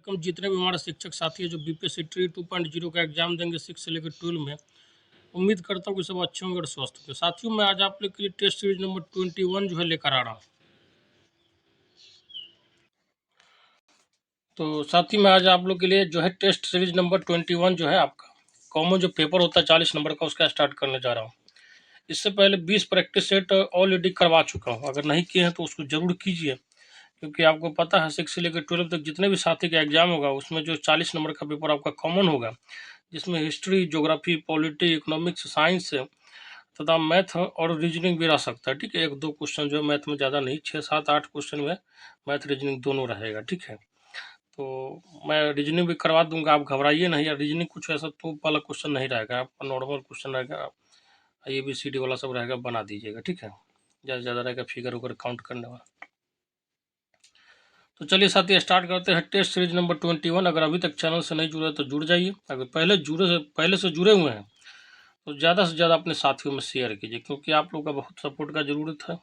कम जितने भी हमारे शिक्षक साथी है जो बीपीएससी ट्री 2.0 का एग्जाम देंगे 6 से लेकर 12 में, उम्मीद करता हूँ कि सब अच्छे होंगे और स्वस्थ होंगे। साथियों, मैं आज आप लोग के लिए टेस्ट सीरीज नंबर 21 जो है लेकर आ रहा हूँ। तो साथी, मैं आज आप लोग के लिए जो है टेस्ट सीरीज नंबर 21 जो है आपका कॉमन जो पेपर होता है 40 नंबर का, उसका स्टार्ट करने जा रहा हूँ। इससे पहले 20 प्रैक्टिस सेट ऑलरेडी करवा चुका हूँ। अगर नहीं किए हैं तो उसको जरूर कीजिए, क्योंकि आपको पता है 6 से लेकर 12 तक जितने भी साथी का एग्जाम होगा उसमें जो 40 नंबर का पेपर आपका कॉमन होगा, जिसमें history, geography, polity, economics, science तथा मैथ और रीजनिंग भी रह सकता है। ठीक है, 1-2 क्वेश्चन जो है मैथ में ज़्यादा नहीं, 6-7-8 क्वेश्चन में मैथ रीजनिंग दोनों रहेगा। ठीक है, तो मैं रीजनिंग भी करवा दूंगा, आप घबराइए नहीं। यार, रीजनिंग कुछ ऐसा तो वाला क्वेश्चन नहीं रहेगा, आपका नॉर्मल क्वेश्चन रहेगा, ABCD वाला सब रहेगा, बना दीजिएगा। ठीक है, ज़्यादा ज़्यादा रहेगा फिगर उगर काउंट करने वाला। तो चलिए साथी, स्टार्ट करते हैं टेस्ट सीरीज नंबर 21। अगर अभी तक चैनल से नहीं जुड़े तो जुड़ जाइए। अगर पहले से जुड़े हुए हैं तो ज़्यादा से ज़्यादा अपने साथियों में शेयर कीजिए, क्योंकि आप लोगों का बहुत सपोर्ट का ज़रूरत है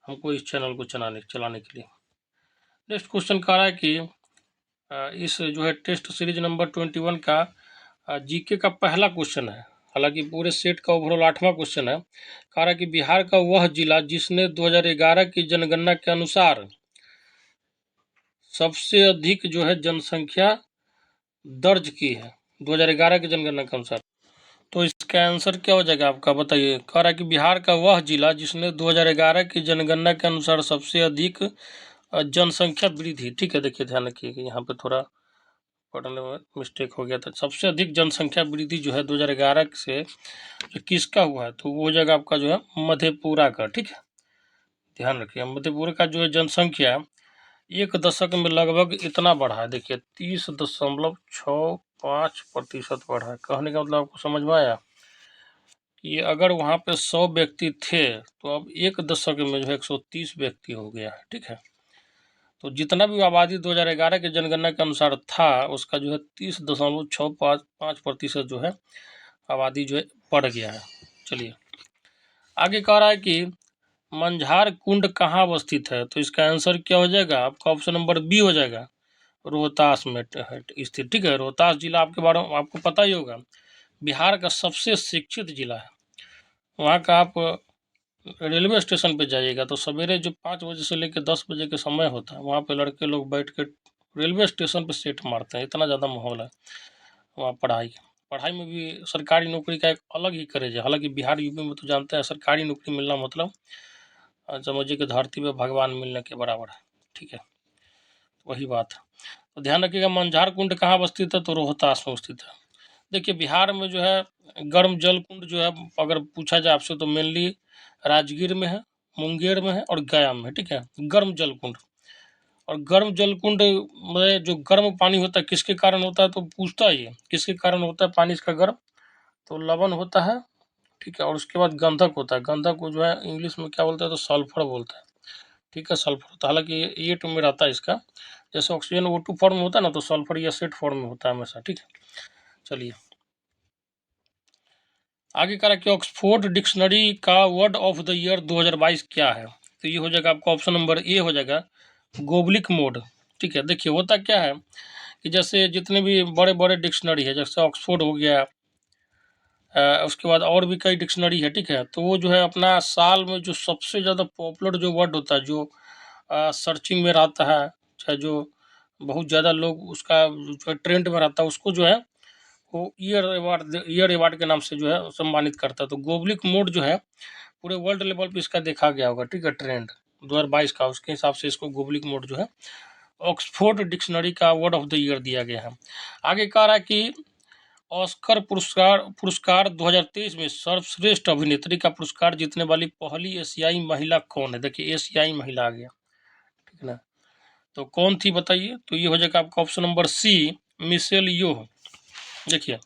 हमको इस चैनल को चलाने के लिए। नेक्स्ट क्वेश्चन कह रहा है कि इस जो है टेस्ट सीरीज नंबर 21 का जीके का पहला क्वेश्चन है। हालांकि पूरे सेट का ओवरऑल 8वां क्वेश्चन है। कह रहा है कि बिहार का वह जिला जिसने 2011 की जनगणना के अनुसार सबसे अधिक जो है जनसंख्या दर्ज की है, 2011 की जनगणना के अनुसार। तो इसका आंसर क्या हो जाएगा आपका, बताइए। कह रहा है कि बिहार का वह जिला जिसने 2011 की जनगणना के अनुसार सबसे अधिक जनसंख्या वृद्धि। ठीक है, देखिए ध्यान रखिए कि यहाँ पे थोड़ा पढ़ने में मिस्टेक हो गया था। सबसे अधिक जनसंख्या वृद्धि जो है 2011 से जो किसका हुआ है, तो वो हो जाएगा आपका जो है मधेपुरा का। ठीक है, ध्यान रखिए, मधेपुरा का जो है जनसंख्या 1 दशक में लगभग इतना बढ़ा है। देखिए 30.65% बढ़ा है। कहने का मतलब आपको समझ में आया कि अगर वहाँ पे 100 व्यक्ति थे तो अब 1 दशक में जो है 130 व्यक्ति हो गया है। ठीक है, तो जितना भी आबादी 2011 के जनगणना के अनुसार था उसका जो है 30.655% जो है आबादी जो है बढ़ गया है। चलिए आगे कह रहा है कि मंझार कुंड कहाँ अवस्थित है, तो इसका आंसर क्या हो जाएगा आपका, ऑप्शन नंबर बी हो जाएगा, रोहतास में स्थित। ठीक है, रोहतास जिला आपके बारे में आपको पता ही होगा, बिहार का सबसे शिक्षित जिला है। वहाँ का आप रेलवे स्टेशन पे जाइएगा तो सवेरे जो 5 बजे से लेकर 10 बजे के समय होता है, वहाँ पे लड़के लोग बैठ के रेलवे स्टेशन पे सेट मारते हैं। इतना ज़्यादा माहौल है वहाँ। पढ़ाई में भी सरकारी नौकरी का एक अलग ही क्रेज है। हालांकि बिहार यूपी में तो जानते हैं सरकारी नौकरी मिलना मतलब समझिए कि धरती पे भगवान मिलने के बराबर है। ठीक है, वही बात है। तो ध्यान रखिएगा, मंझार कुंड कहाँ अवस्थित है, तो रोहतास में स्थित है। देखिए बिहार में जो है गर्म जल कुंड जो है, अगर पूछा जाए आपसे तो मेनली राजगीर में है, मुंगेर में है और गया में है। ठीक है, गर्म जल कुंड। और गर्म जल कुंड में जो गर्म पानी होता है किसके कारण होता है, तो पूछता ही है किसके कारण होता है पानी इसका गर्म, तो लवण होता है। ठीक है, और उसके बाद गंधक होता है। गंधक को जो है इंग्लिश में क्या बोलते हैं, तो सल्फर बोलते हैं। ठीक है, सल्फर होता है, हालांकि ये में रहता है इसका। जैसे ऑक्सीजन O2 फॉर्म में होता है ना, तो सल्फर या एसिड फॉर्म में होता है हमेशा। ठीक है, चलिए आगे कह रहा है कि ऑक्सफोर्ड डिक्शनरी का वर्ड ऑफ द ईयर 2022 क्या है, तो ये हो जाएगा आपका ऑप्शन नंबर ए हो जाएगा, गोबलिक मोड। ठीक है, देखिए होता क्या है कि जैसे जितने भी बड़े बड़े डिक्शनरी है, जैसे ऑक्सफोर्ड हो गया, उसके बाद और भी कई डिक्शनरी है। ठीक है, तो वो जो है अपना साल में जो सबसे ज़्यादा पॉपुलर जो वर्ड होता है, जो सर्चिंग में रहता है, चाहे जो बहुत ज़्यादा लोग उसका जो ट्रेंड में रहता है, उसको जो है वो ईयर अवार्ड के नाम से जो है सम्मानित करता है। तो गोबलिक मोड जो है पूरे वर्ल्ड लेवल पे इसका देखा गया होगा। ठीक है, ट्रेंड 2022 का, उसके हिसाब से इसको गोबलिक मोड जो है ऑक्सफोर्ड डिक्शनरी का वर्ड ऑफ द ईयर दिया गया है। आगे कह रहा है कि ऑस्कर पुरस्कार 2023 में सर्वश्रेष्ठ अभिनेत्री का पुरस्कार जीतने वाली पहली एशियाई महिला कौन है। देखिए एशियाई महिला आ गया। ठीक है ना, तो कौन थी बताइए, तो ये हो जाएगा आपका ऑप्शन नंबर सी, मिशेल योह। देखिए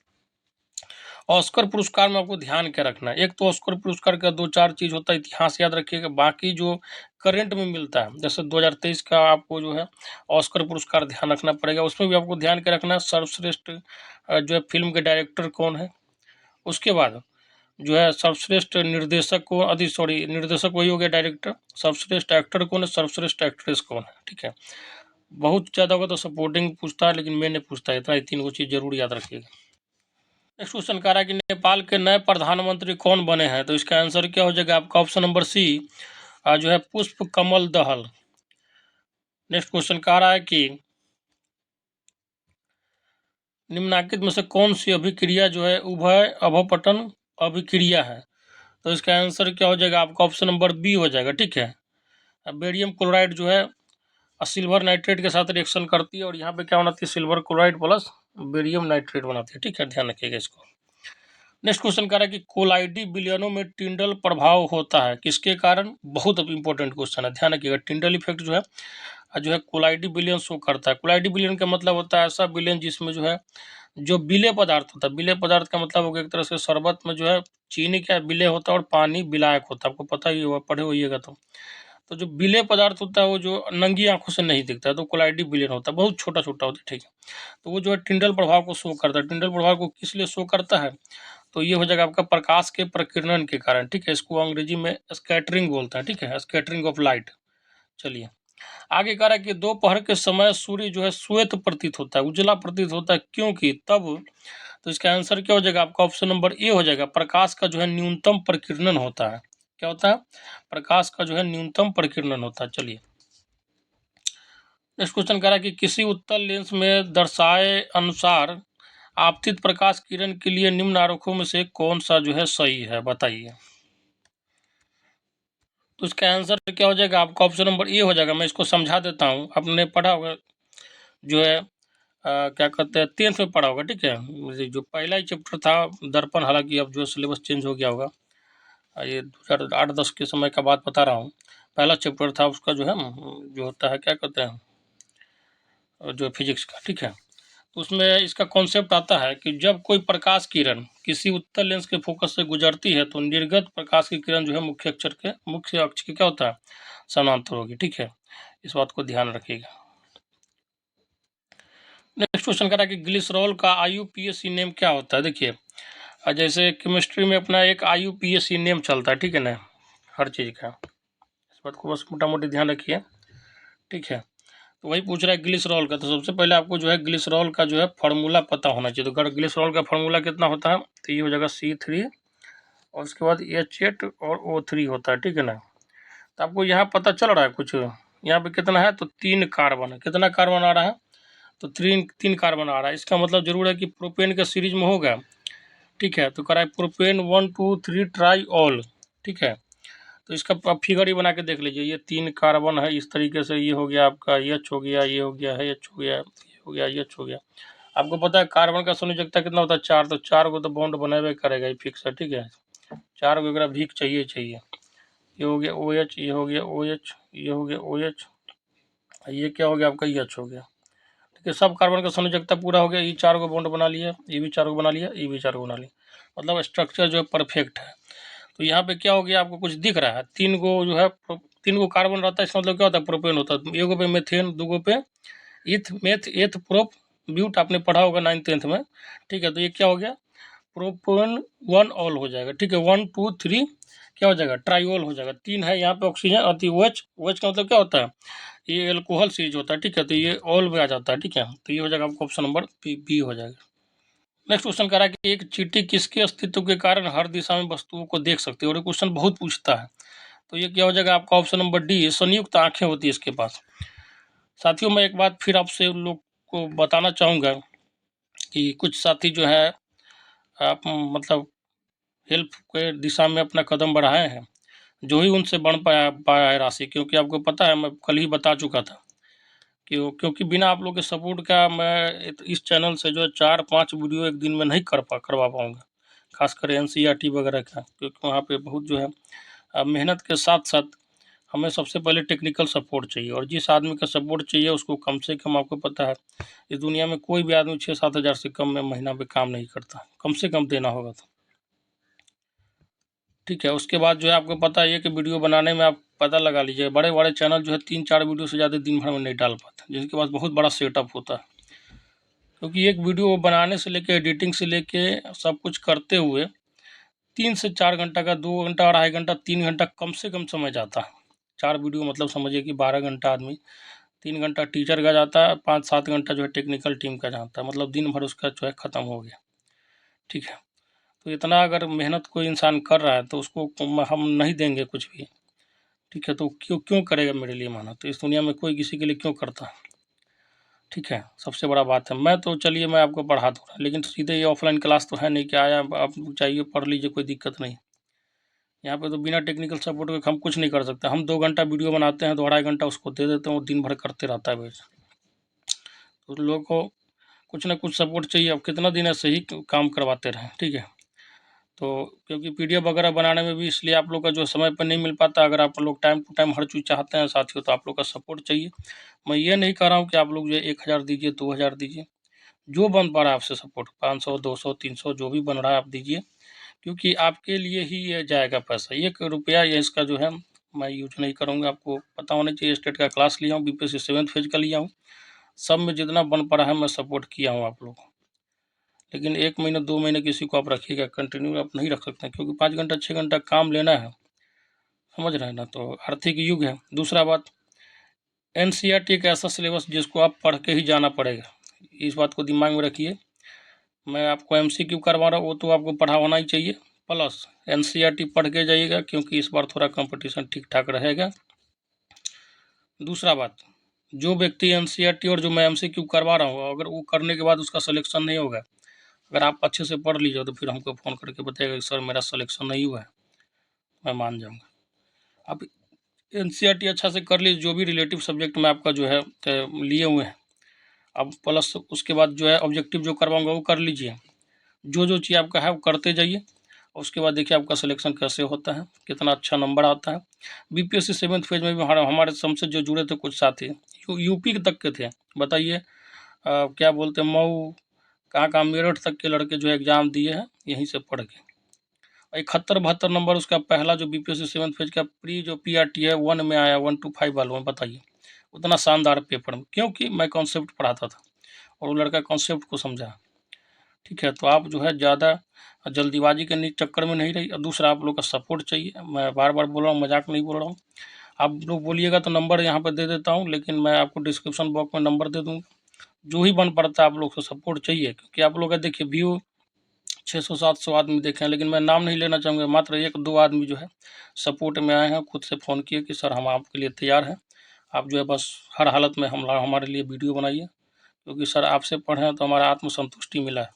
ऑस्कर पुरस्कार में आपको ध्यान क्या रखना है, एक तो ऑस्कर पुरस्कार का 2-4 चीज़ होता है, इतिहास याद रखिएगा। बाकी जो करंट में मिलता है, जैसे 2023 का आपको जो है ऑस्कर पुरस्कार ध्यान रखना पड़ेगा। उसमें भी आपको ध्यान क्या रखना है, सर्वश्रेष्ठ जो है फिल्म के डायरेक्टर कौन है। उसके बाद जो है सर्वश्रेष्ठ निर्देशक को निर्देशक वही हो गया डायरेक्टर। सर्वश्रेष्ठ एक्टर कौन है, सर्वश्रेष्ठ एक्ट्रेस कौन है। ठीक है, बहुत ज़्यादा होगा तो सपोर्टिंग पूछता है, लेकिन मेन नहीं पूछता है। इतना ही 3 चीज़ जरूर याद रखिएगा। नेक्स्ट क्वेश्चन कह रहा है कि नेपाल के नए प्रधानमंत्री कौन बने हैं, तो इसका आंसर क्या हो जाएगा आपका ऑप्शन नंबर सी, जो है पुष्प कमल दहल। नेक्स्ट क्वेश्चन कह रहा है कि निम्नलिखित में से कौन सी अभिक्रिया जो है उभय अवपटन अभिक्रिया है, तो इसका आंसर क्या हो जाएगा आपका ऑप्शन नंबर बी हो जाएगा। ठीक है, अब बेरियम क्लोराइड जो है सिल्वर नाइट्रेट के साथ रिएक्शन करती है, और यहाँ पे क्या बनाती है, silver chloride plus barium nitrate बनाती है। ठीक है, ध्यान रखिएगा इसको। नेक्स्ट क्वेश्चन कह रहा है कि कोलाइडी विलयनों में टिंडल प्रभाव होता है, किसके कारण, बहुत इंपॉर्टेंट क्वेश्चन है, ध्यान रखिएगा। टिंडल इफेक्ट जो है कोलाइडी विलयन शो करता है। कोलाइडी विलयन का मतलब होता है ऐसा विलयन जिसमें जो है जो विलेय पदार्थ होता है, विलेय पदार्थ का मतलब हो गया एक तरह से शरबत में जो है चीनी का विलेय होता है और पानी विलायक होता है, आपको पता ही होगा, पढ़े होइएगा। तो जो विलेय पदार्थ होता है वो जो नंगी आंखों से नहीं दिखता है, तो कोलाइडी विलयन होता है, बहुत छोटा छोटा होता है। ठीक है, तो वो जो है टिंडल प्रभाव को शो करता है। टिंडल प्रभाव को किस लिए शो करता है, तो ये हो जाएगा आपका प्रकाश के प्रकीर्णन के कारण। ठीक है, इसको अंग्रेजी में स्कैटरिंग बोलते हैं। ठीक है, स्कैटरिंग ऑफ लाइट। चलिए आगे कह रहा है कि दोपहर के समय सूर्य जो है श्वेत प्रतीत होता है, उजला प्रतीत होता है, क्योंकि तब, तो इसका आंसर क्या हो जाएगा आपका ऑप्शन नंबर ए हो जाएगा, प्रकाश का जो है न्यूनतम प्रकीर्णन होता है। क्या होता है, प्रकाश का जो है न्यूनतम प्रकीर्णन होता है। चलिए नेक्स्ट क्वेश्चन कह रहा है कि किसी उत्तल लेंस में दर्शाए अनुसार आपतित प्रकाश किरण के लिए निम्न आरेखों में से कौन सा जो है सही है, बताइए। तो इसका आंसर क्या हो जाएगा आपका ऑप्शन नंबर ए हो जाएगा। मैं इसको समझा देता हूँ, आपने पढ़ा होगा जो है क्या कहते हैं 10th में पढ़ा होगा। ठीक है, जो पहला ही चैप्टर था दर्पण, हालांकि अब जो सिलेबस चेंज हो गया होगा, ये 2008-10 के समय का बात बता रहा हूँ। पहला चैप्टर था उसका जो है जो होता है क्या कहते हैं जो फिजिक्स का। ठीक है, तो उसमें इसका कॉन्सेप्ट आता है कि जब कोई प्रकाश किरण किसी उत्तल लेंस के फोकस से गुजरती है तो निर्गत प्रकाश की किरण जो है मुख्य अक्ष के क्या होता है, समानांतर होगी। ठीक है, इस बात को ध्यान रखिएगा। नेक्स्ट क्वेश्चन कह रहा है कि ग्लिसरॉल का IUPAC नेम क्या होता है। देखिए जैसे केमिस्ट्री में अपना एक IUPAC नेम चलता है, ठीक है ना, हर चीज़ का, इस बात को बस मोटा मोटी ध्यान रखिए। ठीक है, तो वही पूछ रहा है ग्लिसरॉल का, तो सबसे पहले आपको जो है ग्लिसरॉल का जो है फार्मूला पता होना चाहिए। तो ग्लिसरॉल का फार्मूला कितना होता है, तो ये हो जाएगा C3 और उसके बाद H8 और O3 होता है। ठीक है ना, तो आपको यहाँ पता चल रहा है कुछ, यहाँ पे कितना है, तो 3 कार्बन है। कितना कार्बन आ रहा है, तो तीन कार्बन आ रहा है। इसका मतलब जरूर है कि प्रोपेन का सीरीज में होगा। ठीक है, तो करा है प्रोपेन 1 2 3 ट्राई ऑल। ठीक है, तो इसका आप फिगर ही बना के देख लीजिए, ये 3 कार्बन है इस तरीके से, ये हो गया आपका H हो गया, ये हो गया है H हो गया, ये हो गया H हो गया। आपको पता है कार्बन का संयोजकता कितना होता है, 4, तो 4 को तो बॉन्ड बनावे करेगा, ये फिक्स है। ठीक है, 4 को अगर भीख चाहिए चाहिए, ये हो गया OH, ये हो गया OH, ये हो गया OH, ये क्या हो गया आपका H हो गया। ठीक है, सब कार्बन का संयोजकता पूरा हो गया, ये 4 को बॉन्ड बना लिया, ये भी 4 को बना लिया, ये भी 4 को बना लिया, मतलब स्ट्रक्चर जो है परफेक्ट है। तो यहाँ पे क्या हो गया, आपको कुछ दिख रहा है, 3 को जो है 3 को कार्बन रहता है, इसका मतलब क्या होता है, प्रोपेन होता है। एगो पे मेथेन, दूगो पे इथ मेथ एथ प्रोप ब्यूट, आपने पढ़ा होगा 9th-10th में। ठीक है, तो ये क्या हो गया, प्रोपेन 1 ऑल हो जाएगा। ठीक है, 1 2 3 क्या हो जाएगा, ट्राइओल हो जाएगा। 3 है यहाँ पे ऑक्सीजन, अति OH, OH का मतलब क्या होता है, ये एल्कोहल सीरीज होता है। ठीक है, तो ये ऑल में आ जाता है। ठीक है, तो ये हो जाएगा आपका ऑप्शन नंबर बी हो जाएगा। नेक्स्ट क्वेश्चन कह रहा है कि एक चींटी किसके अस्तित्व के कारण हर दिशा में वस्तुओं को देख सकती है, और ये क्वेश्चन बहुत पूछता है। तो ये क्या हो जाएगा आपका ऑप्शन नंबर डी, संयुक्त आंखें होती है इसके पास। साथियों मैं एक बात फिर आपसे उन लोग को बताना चाहूँगा कि कुछ साथी जो है आप मतलब हेल्प के दिशा में अपना कदम बढ़ाए हैं, जो ही उनसे बढ़ पाया है राशि, क्योंकि आपको पता है मैं कल ही बता चुका था क्योंकि बिना आप लोग के सपोर्ट का मैं इस चैनल से जो है 4-5 वीडियो एक दिन में नहीं करवा पाऊँगा, खासकर NCERT वगैरह का, क्योंकि वहाँ पे बहुत जो है मेहनत के साथ साथ हमें सबसे पहले टेक्निकल सपोर्ट चाहिए, और जिस आदमी का सपोर्ट चाहिए उसको कम से कम, आपको पता है इस दुनिया में कोई भी आदमी 6-7 हज़ार से कम में महीना पे काम नहीं करता, कम से कम देना होगा तो। ठीक है, उसके बाद जो है आपको पता है कि वीडियो बनाने में आप पता लगा लीजिए, बड़े बड़े चैनल जो है 3-4 वीडियो से ज़्यादा दिन भर में नहीं डाल पाते, जिनके पास बहुत बड़ा सेटअप होता है, क्योंकि एक वीडियो बनाने से लेके एडिटिंग से लेके सब कुछ करते हुए 3 से 4 घंटा का, 2 घंटा, 2.5 घंटा, 3 घंटा कम से कम समय जाता है। 4 वीडियो मतलब समझिए कि 12 घंटा आदमी 3 घंटा टीचर का जाता है, 5-7 घंटा जो है टेक्निकल टीम का जाता है, मतलब दिन भर उसका जो है ख़त्म हो गया। ठीक है, तो इतना अगर मेहनत कोई इंसान कर रहा है तो उसको हम नहीं देंगे कुछ भी। ठीक है, तो क्यों क्यों करेगा मेरे लिए मेहनत? तो इस दुनिया में कोई किसी के लिए क्यों करता है? ठीक है, सबसे बड़ा बात है। मैं तो चलिए मैं आपको पढ़ा दूँगा, लेकिन सीधे ये ऑफलाइन क्लास तो है नहीं कि आया आप चाहिए पढ़ लीजिए, कोई दिक्कत नहीं। यहाँ पे तो बिना टेक्निकल सपोर्ट के हम कुछ नहीं कर सकते। हम 2 घंटा वीडियो बनाते हैं तो 2.5 घंटा उसको दे देते हैं, वो दिन भर करते रहता है बस। तो लोगों को कुछ ना कुछ सपोर्ट चाहिए। अब कितना दिन ऐसे ही काम करवाते रहें, ठीक है? तो क्योंकि पीडीएफ वगैरह बनाने में भी इसलिए आप लोग का जो समय पर नहीं मिल पाता। अगर आप लोग टाइम टू टाइम हर चीज़ चाहते हैं साथियों, तो आप लोग का सपोर्ट चाहिए। मैं ये नहीं कह रहा हूँ कि आप लोग जो है 1000 दीजिए, 2000 दीजिए, जो बन पा रहा है आपसे सपोर्ट, 500, 200, 300 जो भी बन रहा है आप दीजिए, क्योंकि आपके लिए ही ये जाएगा पैसा। 1 रुपया ये इसका जो है मैं यूज नहीं करूँगा। आपको पता होना चाहिए, स्टेट का क्लास लिया हूँ, बीपीएससी 7th फेज का लिया हूँ, सब में जितना बन पड़ा है मैं सपोर्ट किया हूँ आप लोगों को। लेकिन 1 महीने 2 महीने किसी को आप रखिएगा, कंटिन्यू आप नहीं रख सकते, क्योंकि 5 घंटा 6 घंटा काम लेना है, समझ रहे हैं ना? तो आर्थिक युग है। दूसरा बात, एनसीईआरटी एक ऐसा सिलेबस जिसको आप पढ़ के ही जाना पड़ेगा, इस बात को दिमाग में रखिए। मैं आपको एमसीक्यू करवा रहा हूँ, वो तो आपको पढ़ा होना ही चाहिए, प्लस एनसीईआरटी पढ़ के जाइएगा, क्योंकि इस बार थोड़ा कंपटीशन ठीक ठाक रहेगा। दूसरा बात, जो व्यक्ति एनसीईआरटी और जो मैं एमसीक्यू करवा रहा हूँ, अगर वो करने के बाद उसका सिलेक्शन नहीं होगा, अगर आप अच्छे से पढ़ लीजिए तो फिर हमको फ़ोन करके बताइएगा कि सर मेरा सिलेक्शन नहीं हुआ है, मैं मान जाऊँगा। आप एनसीईआरटी अच्छा से कर लीजिए, जो भी रिलेटिव सब्जेक्ट में आपका जो है लिए हुए हैं। अब प्लस उसके बाद जो है ऑब्जेक्टिव जो करवाऊँगा वो कर लीजिए। जो चीज़ आपका है वो करते जाइए, और उसके बाद देखिए आपका सिलेक्शन कैसे होता है, कितना अच्छा नंबर आता है। बीपीएससी 7th फेज में भी हमारे हमसे जो जुड़े थे कुछ साथी यूपी तक के थे। बताइए क्या बोलते हैं, मऊ कहाँ मेरठ तक के लड़के जो एग्ज़ाम दिए हैं यहीं से पढ़ के। 71-72 नंबर उसका पहला जो बीपीएससी 7th फेज का प्री जो पीआरटी है 1 में आया, 1 to 5 वालों में। बताइए उतना शानदार पेपर में, क्योंकि मैं कॉन्सेप्ट पढ़ाता था और वो लड़का कॉन्सेप्ट को समझा। ठीक है, तो आप जो है ज़्यादा जल्दीबाजी के चक्कर में नहीं रहिए। और दूसरा, आप लोग का सपोर्ट चाहिए। मैं बार बार बोल रहा हूँ, मजाक नहीं बोल रहा हूँ। आप लोग बोलिएगा तो नंबर यहाँ पर दे देता हूँ, लेकिन मैं आपको डिस्क्रिप्शन बॉक्स में नंबर दे दूँगा। जो ही बन पड़ता है आप लोग को सपोर्ट चाहिए, क्योंकि आप लोग का देखिए व्यू 600-700 आदमी देखे हैं, लेकिन मैं नाम नहीं लेना चाहूँगा। मात्र 1-2 आदमी जो है सपोर्ट में आए हैं, खुद से फ़ोन किए कि सर हम आपके लिए तैयार हैं, आप जो है बस हर हालत में हमारे लिए वीडियो बनाइए, क्योंकि सर आपसे पढ़े हैं तो हमारा आत्मसंतुष्टि मिला है।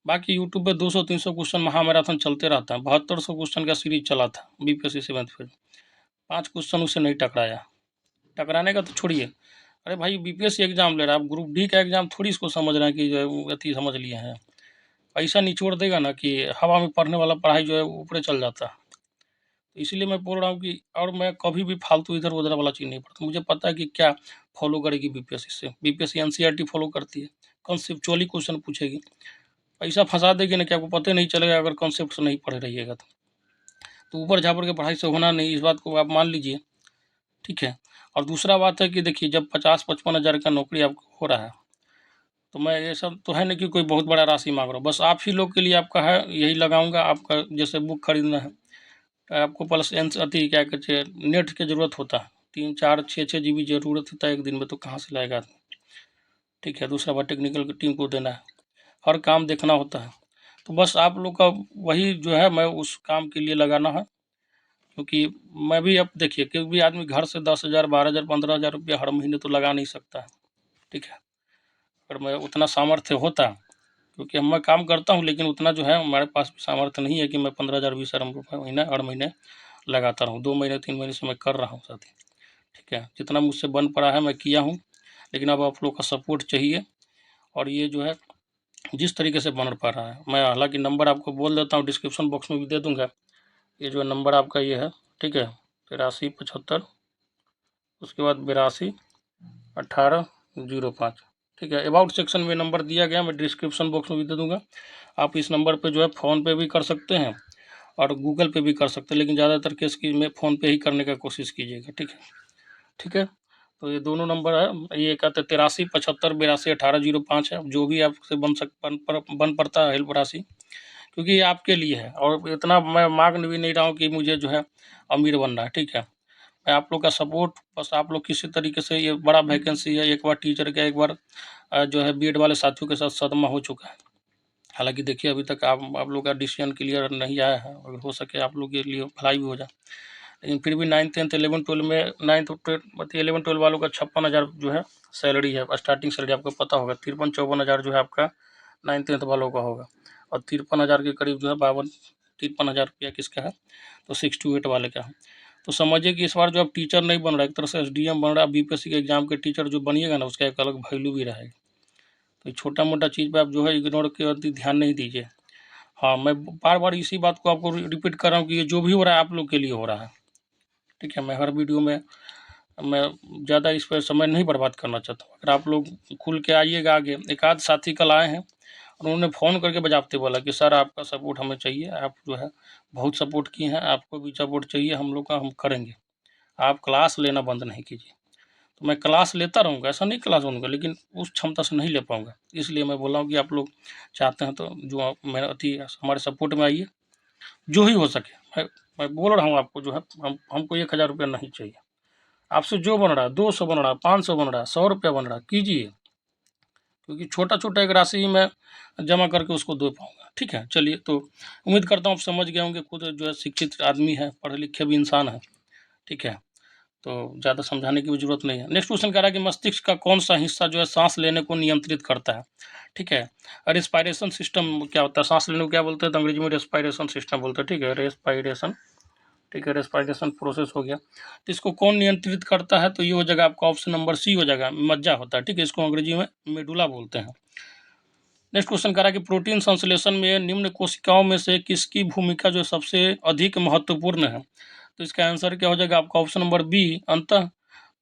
बाकी यूट्यूब पे 200-300 क्वेश्चन महामैराथन चलते रहता है। 7200 क्वेश्चन का सीरीज चला था बीपीएससी 7th फेज, 5 क्वेश्चन उससे नहीं टकराया। टकराने का तो छोड़िए, अरे भाई बीपीएससी एग्जाम ले रहा है, आप ग्रुप डी का एग्जाम थोड़ी इसको समझ रहे हैं कि जो है अति समझ लिए हैं। ऐसा निचोड़ देगा ना कि हवा में पढ़ने वाला पढ़ाई जो है ऊपरे चल जाता है। तो इसलिए मैं बोल रहा हूँ कि और मैं कभी भी फालतू इधर उधर वाला चीज़ नहीं पढ़ता। मुझे पता है कि क्या फॉलो करेगी बीपीएससी से। बीपीएससी एनसीईआरटी फॉलो करती है, कॉन्सेप्चुअली क्वेश्चन पूछेगी, पैसा फंसा देगी ना कि आपको पता नहीं चलेगा अगर कॉन्सेप्ट से नहीं पढ़े रहिएगा तो ऊपर झापर के पढ़ाई से होना नहीं, इस बात को आप मान लीजिए। ठीक है, और दूसरा बात है कि देखिए जब 50-55 हज़ार का नौकरी आपको हो रहा है, तो मैं ये सब तो है नहीं कि कोई बहुत बड़ा राशि मांग रहा हूँ, बस आप ही लोग के लिए आपका है यही लगाऊंगा। आपका जैसे बुक खरीदना है, आपको प्लस एन अति क्या कहते हैं नेट की ज़रूरत होता है, 3-4-6 जीबी ज़रूरत होता है एक दिन में, तो कहाँ से लाएगा आदमी? ठीक है, दूसरा बात टेक्निकल की टीम को देना है, हर काम देखना होता है। तो बस आप लोग का वही जो है मैं उस काम के लिए लगाना है, क्योंकि मैं भी अब देखिए कोई भी आदमी घर से 10,000 12,000 15,000 रुपया हर महीने तो लगा नहीं सकता है। ठीक है, अगर मैं उतना सामर्थ्य होता, क्योंकि मैं काम करता हूँ, लेकिन उतना जो है हमारे पास भी सामर्थ्य नहीं है कि मैं 15,000 20,000 रुपये महीना हर महीने लगाता रहूँ। 2 महीने 3 महीने से मैं कर रहा हूँ साथी। ठीक है, जितना मुझसे बन पड़ा है मैं किया हूँ, लेकिन अब आप लोग का सपोर्ट चाहिए। और ये जो है जिस तरीके से बन पा रहा है, मैं हालांकि नंबर आपको बोल देता हूँ, डिस्क्रिप्शन बॉक्स में भी दे दूँगा। ये जो नंबर आपका ये है, ठीक है, 8375, उसके बाद 821805। ठीक है, अबाउट सेक्शन में नंबर दिया गया, मैं डिस्क्रिप्शन बॉक्स में भी दे दूँगा। आप इस नंबर पे जो है फ़ोन पे भी कर सकते हैं और गूगल पे भी कर सकते हैं, लेकिन ज़्यादातर केस की में फ़ोन पे ही करने का कोशिश कीजिएगा। ठीक है, ठीक है, तो ये दोनों नंबर है, ये कहते हैं 8375 82 18 05 है। जो भी आपसे बन पड़ता है हेल्प राशि, क्योंकि ये आपके लिए है, और इतना मैं मांग भी नहीं रहा हूँ कि मुझे जो है अमीर बनना है। ठीक है, मैं आप लोग का सपोर्ट, बस आप लोग किसी तरीके से, ये बड़ा वैकेंसी है, एक बार टीचर का, एक बार जो है बीएड वाले साथियों के साथ सदमा हो चुका है। हालांकि देखिए अभी तक आप लोग का डिसीजन क्लियर नहीं आया है, अगर हो सके आप लोग के लिए भलाई भी हो जाए। लेकिन फिर भी 9th 10th 11 12 में 9th 11 12 वालों का 56,000 जो है सैलरी है, स्टार्टिंग सैलरी आपको पता होगा। 53-54 हज़ार जो है आपका 9th 10th वालों का होगा, और 53,000 के करीब जो है 53,000 रुपया किसका है, तो 6 to 8 वाले का है। तो समझिए कि इस बार जो अब टीचर नहीं बन रहा है, एक तरह से एसडीएम बन रहा है, बीपीएससी के एग्जाम के टीचर जो बनिएगा ना, उसका एक अलग वैल्यू भी रहेगा। तो छोटा मोटा चीज़ पे आप जो है इग्नोर के अति ध्यान नहीं दीजिए। हाँ, मैं बार बार इसी बात को आपको रिपीट कर रहा हूँ कि ये जो भी हो रहा है आप लोग के लिए हो रहा है, ठीक है। मैं हर वीडियो में मैं ज़्यादा इस पर समय नहीं बर्बाद करना चाहता हूँ। अगर आप लोग खुल के आइएगा आगे, एक आध साथी कल आए हैं, उन्होंने फ़ोन करके बजाते बोला कि सर आपका सपोर्ट हमें चाहिए, आप जो है बहुत सपोर्ट किए हैं, आपको भी सपोर्ट चाहिए हम लोग का, हम करेंगे, आप क्लास लेना बंद नहीं कीजिए। तो मैं क्लास लेता रहूँगा, ऐसा नहीं क्लास लूँगा, लेकिन उस क्षमता से नहीं ले पाऊँगा। इसलिए मैं बोल रहा हूँ कि आप लोग चाहते हैं तो जो मेरा अति हमारे सपोर्ट में आइए, जो ही हो सके। मैं बोल रहा हूँ आपको, जो है हमको 1,000 रुपया नहीं चाहिए, आपसे जो बन रहा है 200 बन रहा है, 500 बन रहा है, 100 रुपया बन रहा है, कीजिए, क्योंकि छोटा छोटा एक राशि ही मैं जमा करके उसको दे पाऊँगा, ठीक है। चलिए, तो उम्मीद करता हूँ आप समझ गए होंगे, खुद जो है शिक्षित आदमी है, पढ़े लिखे भी इंसान है, ठीक है। तो ज़्यादा समझाने की भी ज़रूरत नहीं है। नेक्स्ट क्वेश्चन कह रहा है कि मस्तिष्क का कौन सा हिस्सा जो है सांस लेने को नियंत्रित करता है, ठीक है। रेस्पायरेशन सिस्टम क्या होता है, सांस लेने को क्या बोलते हैं, तो अंग्रेजी में रेस्पायरेशन सिस्टम बोलते हैं, ठीक है, रेस्पायरेशन, ठीक है, रेस्पायरेशन प्रोसेस हो गया। तो इसको कौन नियंत्रित करता है, तो ये हो जाएगा आपका ऑप्शन नंबर सी हो जाएगा, मज्जा होता है, ठीक है, इसको अंग्रेजी में मेडुला बोलते हैं। नेक्स्ट क्वेश्चन कह रहा है कि प्रोटीन संश्लेषण में निम्न कोशिकाओं में से किसकी भूमिका जो सबसे अधिक महत्वपूर्ण है, तो इसका आंसर क्या हो जाएगा आपका ऑप्शन नंबर बी, अंतः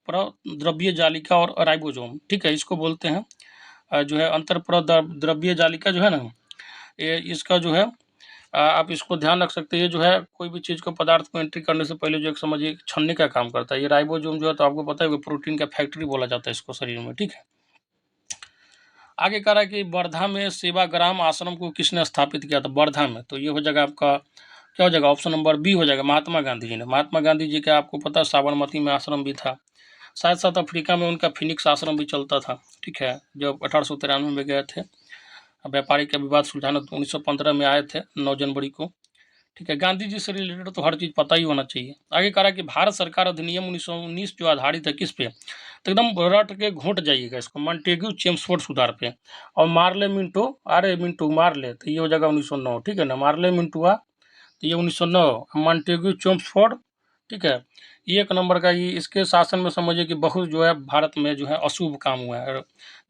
द्रव्य जालिका और राइबोसोम, ठीक है, इसको बोलते हैं जो है अंतर द्रव्य जालिका जो है ना, ये इसका जो है आप इसको ध्यान रख सकते हैं। ये जो है कोई भी चीज़ को, पदार्थ को एंट्री करने से पहले जो एक समझिए छनने का काम करता है। ये राइबोसोम जो है, तो आपको पता है कि प्रोटीन का फैक्ट्री बोला जाता है इसको शरीर में, ठीक है। आगे कह रहा है कि वर्धा में सेवाग्राम आश्रम को किसने स्थापित किया था, वर्धा में, तो ये हो जाएगा आपका क्या हो जाएगा, ऑप्शन नंबर बी हो जाएगा, महात्मा गांधी जी ने। महात्मा गांधी जी का आपको पता है साबरमती में आश्रम भी था, शायद साउथ अफ्रीका में उनका फिनिक्स आश्रम भी चलता था, ठीक है, जब 1893 में गए थे व्यापारी का विवाद सुलझाना, तो 1915 में आए थे 9 जनवरी को, ठीक है। गांधी जी से रिलेटेड तो हर चीज़ पता ही होना चाहिए। आगे कह रहा है कि भारत सरकार अधिनियम 1919 जो आधारित है किस पे, तो एकदम रट के घोट जाइएगा इसको, मॉन्टेग्यू चेम्सफोर्ड सुधार पे, और मार्ले मिंटो, अरे मिंटू मार्ले, तो ये हो जाएगा 1909, ठीक है ना, मार्ले मिंटुआ, तो ये 1909, मॉन्टेग्यू चेम्सफोर्ड, ठीक है। ये एक नंबर का, ये इसके शासन में समझिए कि बहुत जो है भारत में जो है अशुभ काम हुआ है,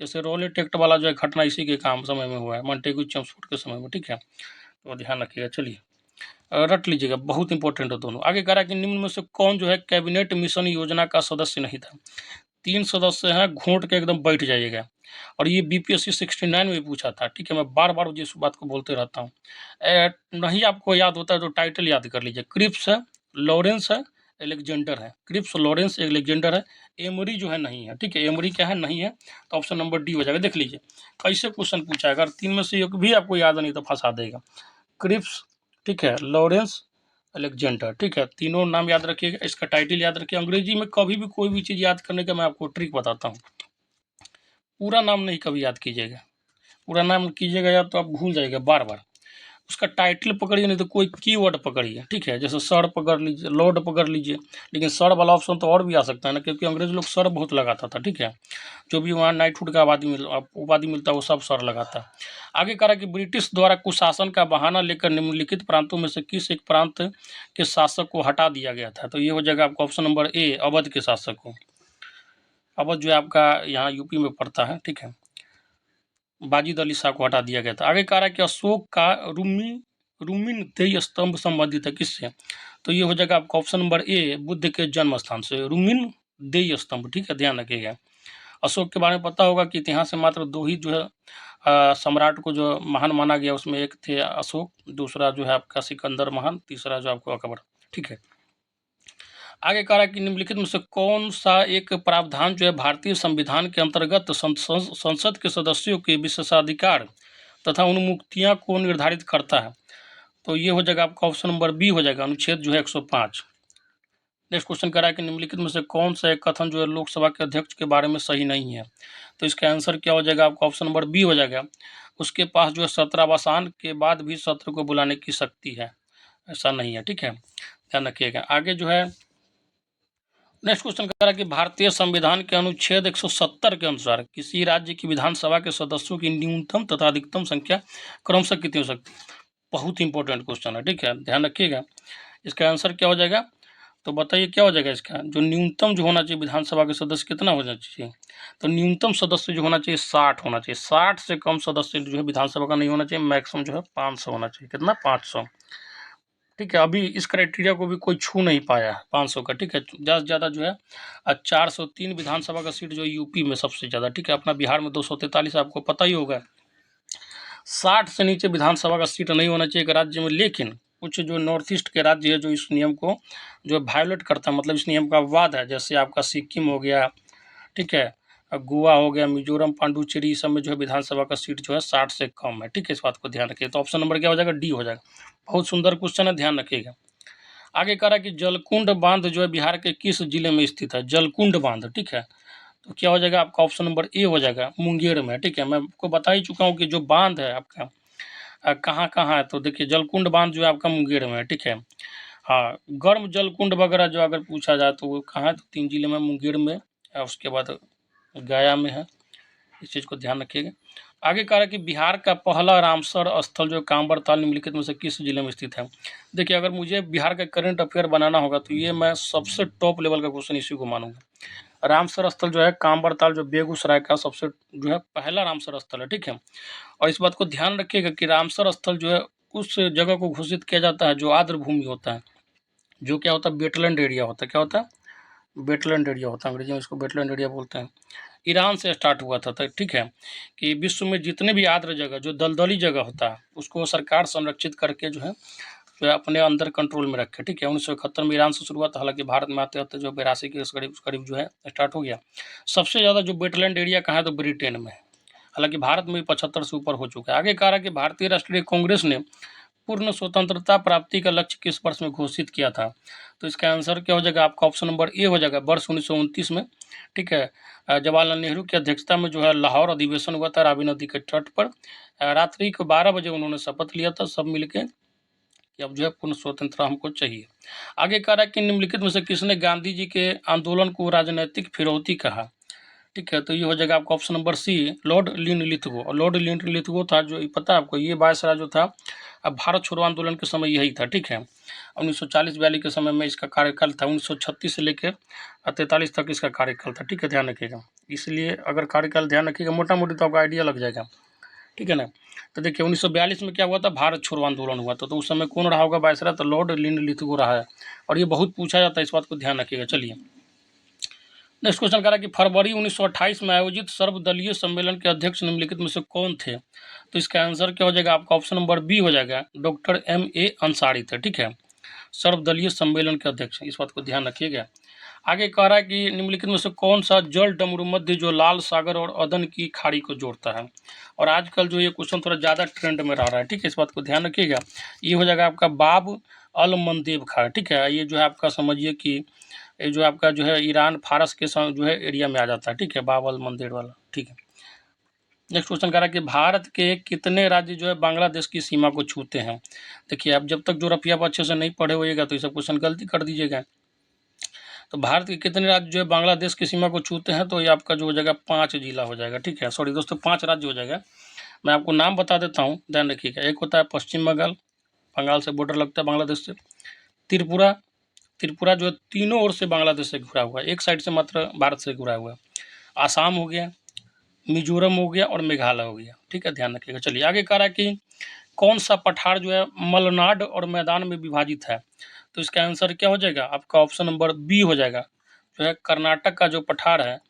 जैसे रोलेट एक्ट वाला जो है घटना इसी के काम समय में हुआ है, मॉन्टेग्यू चेम्सफोर्ड के समय में, ठीक है, तो ध्यान रखिएगा। चलिए, रट लीजिएगा, बहुत इंपॉर्टेंट है दोनों। आगे कह रहा है कि निम्न में से कौन जो है कैबिनेट मिशन योजना का सदस्य नहीं था, 3 सदस्य हैं, घोंट के एकदम बैठ जाइएगा, और ये बीपीएससी 69 में पूछा था, ठीक है। मैं बार बार जिस बात को बोलते रहता हूँ, नहीं आपको याद होता है तो टाइटल याद कर लीजिए, क्रिप्स है, लॉरेंस है, एलेक्जेंडर है, क्रिप्स, लॉरेंस, एलेक्जेंडर है, एमरी जो है नहीं है, ठीक है, एमरी क्या है, नहीं है, तो ऑप्शन नंबर डी हो जाएगा। देख लीजिए कैसे क्वेश्चन पूछा है, अगर 3 में से एक भी आपको याद नहीं तो फंसा देगा। क्रिप्स, ठीक है, लॉरेंस, अलेक्जेंडर, ठीक है, तीनों नाम याद रखिएगा, इसका टाइटल याद रखिए। अंग्रेजी में कभी भी कोई भी चीज़ याद करने का मैं आपको ट्रिक बताता हूँ, पूरा नाम नहीं कभी याद कीजिएगा, पूरा नाम कीजिएगा याद तो आप भूल जाइएगा बार बार, उसका टाइटल पकड़िए, नहीं तो कोई कीवर्ड पकड़िए, ठीक है, जैसे सर पकड़ लीजिए, लॉर्ड पकड़ लीजिए, लेकिन सर वाला ऑप्शन तो और भी आ सकता है ना, क्योंकि अंग्रेज लोग सर बहुत लगाता था, ठीक है, जो भी वहाँ नाइटहुड का उपाधि मिलता है वो सब सर लगाता है। आगे कह रहा है कि ब्रिटिश द्वारा कुशासन का बहाना लेकर निम्नलिखित प्रांतों में से किस एक प्रांत के शासक को हटा दिया गया था, तो ये हो जाएगा आपका ऑप्शन नंबर ए, अवध के शासक को। अवध जो है आपका यहाँ यूपी में पड़ता है, ठीक है, बाजिद अली शाह को हटा दिया गया था। आगे कह रहा है कि अशोक का रुमिन तेई स्तंभ संबंधित है किससे, तो ये हो जाएगा आपका ऑप्शन नंबर ए, बुद्ध के जन्म स्थान से, रुमिन देई स्तंभ, ठीक है, ध्यान रखिएगा। अशोक के बारे में पता होगा कि इतिहास में मात्र 2 ही जो है सम्राट को जो महान माना गया, उसमें एक थे अशोक, दूसरा जो है आपका सिकंदर महान, तीसरा जो आपको अकबर, ठीक है। आगे कह रहा है कि निम्नलिखित में से कौन सा एक प्रावधान जो है भारतीय संविधान के अंतर्गत संसद के सदस्यों के विशेषाधिकार तथा उन्मुक्तियां को निर्धारित करता है, तो ये हो जाएगा आपका ऑप्शन नंबर बी हो जाएगा, अनुच्छेद जो है 105, नेक्स्ट क्वेश्चन कह रहा है कि निम्नलिखित में से कौन सा एक कथन जो है लोकसभा के अध्यक्ष के बारे में सही नहीं है। तो इसका आंसर क्या हो जाएगा आपका, ऑप्शन नंबर बी हो जाएगा, उसके पास जो है सत्रावसान के बाद भी सत्र को बुलाने की शक्ति है। ऐसा नहीं है, ठीक है, ध्यान रखिएगा। आगे जो है नेक्स्ट क्वेश्चन कह रहा है कि भारतीय संविधान के अनुच्छेद 170 के अनुसार किसी राज्य की विधानसभा के सदस्यों की न्यूनतम तथा अधिकतम संख्या क्रमशः कितनी हो सकती है। बहुत इंपॉर्टेंट क्वेश्चन है, ठीक है, ध्यान रखिएगा। इसका आंसर क्या हो जाएगा, तो बताइए क्या हो जाएगा इसका, जो न्यूनतम जो होना चाहिए विधानसभा के सदस्य कितना होना चाहिए। तो न्यूनतम सदस्य जो होना चाहिए 60 होना चाहिए, 60 से कम सदस्य जो है विधानसभा का नहीं होना चाहिए, मैक्सिमम जो है 500 होना चाहिए। कितना, 500, ठीक है। अभी इस क्राइटेरिया को भी कोई छू नहीं पाया है 500 का, ठीक है। ज़्यादा से ज़्यादा जो है 403 विधानसभा का सीट जो है यूपी में सबसे ज़्यादा, ठीक है। अपना बिहार में 243, आपको पता ही होगा। 60 से नीचे विधानसभा का सीट नहीं होना चाहिए एक राज्य में, लेकिन कुछ जो नॉर्थ ईस्ट के राज्य है जो इस नियम को जो वायोलेट करता है, मतलब इस नियम का वाद है, जैसे आपका सिक्किम हो गया, ठीक है, गोवा हो गया, मिजोरम, पांडुचेरी, सब में जो है विधानसभा का सीट जो है 60 से कम है, ठीक है। इस बात को ध्यान रखिए। तो ऑप्शन नंबर क्या हो जाएगा, डी हो जाएगा। बहुत सुंदर क्वेश्चन है, ध्यान रखिएगा। आगे कह रहा है कि जलकुंड बांध जो है बिहार के किस जिले में स्थित है। जलकुंड बांध, ठीक है, तो क्या हो जाएगा आपका, ऑप्शन नंबर ए हो जाएगा, मुंगेर में, ठीक है। मैं आपको बता ही चुका हूँ कि जो बांध है आपका कहाँ कहाँ है। तो देखिए जलकुंड बांध जो है आपका मुंगेर में है, ठीक है। हाँ, गर्म जलकुंड वगैरह जो अगर पूछा जाए तो वो कहाँ है, तो 3 जिले में, मुंगेर में, उसके बाद गया में है। इस चीज़ को ध्यान रखिएगा। आगे कह रहा है कि बिहार का पहला रामसर स्थल जो कांबर ताल निम्नलिखित में से किस जिले में स्थित है। देखिए अगर मुझे बिहार का करंट अफेयर बनाना होगा तो ये मैं सबसे टॉप लेवल का क्वेश्चन इसी को मानूंगा। रामसर स्थल जो है कांबर ताल जो बेगूसराय का सबसे जो है पहला रामसर स्थल है, ठीक है। और इस बात को ध्यान रखिएगा कि रामसर स्थल जो है उस जगह को घोषित किया जाता है जो आर्द्र भूमि होता है, जो क्या होता है, वेटलैंड एरिया होता है। क्या होता है, वेटलैंड एरिया होता है, अंग्रेजी में इसको वेटलैंड एरिया बोलते हैं। ईरान से स्टार्ट हुआ था, ठीक है, कि विश्व में जितने भी आर्द्र जगह जो दलदली जगह होता है उसको सरकार संरक्षित करके जो है अपने अंदर कंट्रोल में रखे, ठीक है। 1971 में ईरान से शुरुआत, हालांकि भारत में आते आते जो 82 के करीब करीब जो है स्टार्ट हो गया। सबसे ज़्यादा जो वेटलैंड एरिया कहाँ है, तो ब्रिटेन में है, हालांकि भारत में भी 75 से ऊपर हो चुका है। आगे कह रहा है कि भारतीय राष्ट्रीय कांग्रेस ने पूर्ण स्वतंत्रता प्राप्ति का लक्ष्य किस वर्ष में घोषित किया था। तो इसका आंसर क्या हो जाएगा आपका, ऑप्शन नंबर ए हो जाएगा, वर्ष 1929 में, ठीक है। जवाहरलाल नेहरू की अध्यक्षता में जो है लाहौर अधिवेशन हुआ था रावी नदी के तट पर। रात्रि को 12 बजे उन्होंने शपथ लिया था सब मिलके कि अब जो है पूर्ण स्वतंत्रता हमको चाहिए। आगे कह रहा है कि निम्नलिखित में से किसने गांधी जी के आंदोलन को राजनैतिक फिरौती कहा, ठीक है। तो ये हो जाएगा आपका option number C, Lord Linlithgow. और लॉर्ड लिनलिथगो था जो, ये पता है आपको, ये वायसराय जो था अब भारत छोड़ो आंदोलन के समय यही था, ठीक है। 1940-42 के समय में इसका कार्यकाल था, 1936 से लेकर 43 तक इसका कार्यकाल था, ठीक है, ध्यान रखिएगा। इसलिए अगर कार्यकाल ध्यान रखिएगा मोटा मोटी तो आपका आइडिया लग जाएगा, ठीक है ना। तो देखिए 1942 में क्या हुआ था, भारत छोड़ो आंदोलन हुआ था, तो उस समय कौन रहा होगा वायसराय, तो लॉर्ड लिनलिथगो रहा है। और ये बहुत पूछा जाता है, इस बात को ध्यान रखिएगा। चलिए नेक्स्ट क्वेश्चन कह रहा है कि फरवरी 1928 में आयोजित सर्वदलीय सम्मेलन के अध्यक्ष निम्नलिखित में से कौन थे। तो इसका आंसर क्या हो जाएगा आपका, ऑप्शन नंबर बी हो जाएगा, डॉक्टर M.A. अंसारी थे, ठीक है, सर्वदलीय सम्मेलन के अध्यक्ष। इस बात को ध्यान रखिएगा। आगे कह रहा है कि निम्नलिखित में से कौन सा जल डमरू मध्य जो लाल सागर और अदन की खाड़ी को जोड़ता है। और आजकल जो ये क्वेश्चन थोड़ा ज़्यादा ट्रेंड में रह रहा है, ठीक है, इस बात को ध्यान रखिएगा। ये हो जाएगा आपका बाब अल मंदेब खाड़, ठीक है। ये जो है आपका समझिए कि ये जो आपका जो है ईरान फारस के जो है एरिया में आ जाता है, ठीक है, बाब अल मंदेब वाला, ठीक है। नेक्स्ट क्वेश्चन कह रहा है कि भारत के कितने राज्य जो है बांग्लादेश की सीमा को छूते हैं। देखिए अब जब तक जोग्राफिया आप अच्छे से नहीं पढ़े होइएगा तो ये सब क्वेश्चन गलती कर दीजिएगा। तो भारत के कितने राज्य जो है बांग्लादेश की सीमा को छूते हैं, तो ये आपका जो हो जाएगा 5 जिला हो जाएगा, ठीक है, सॉरी दोस्तों 5 राज्य हो जाएगा। मैं आपको नाम बता देता हूँ, ध्यान रखिएगा। एक होता है पश्चिम बंगाल, बंगाल से बॉर्डर लगता है बांग्लादेश से। त्रिपुरा, त्रिपुरा जो है तीनों ओर से बांग्लादेश से घुरा हुआ है, एक साइड से मात्र भारत से घुरा हुआ है। आसाम हो गया, मिजोरम हो गया और मेघालय हो गया, ठीक है, ध्यान रखिएगा। चलिए आगे कह रहा है कि कौन सा पठार जो है मलनाड और मैदान में विभाजित है। तो इसका आंसर क्या हो जाएगा आपका, ऑप्शन नंबर बी हो जाएगा, जो है कर्नाटक का जो पठार है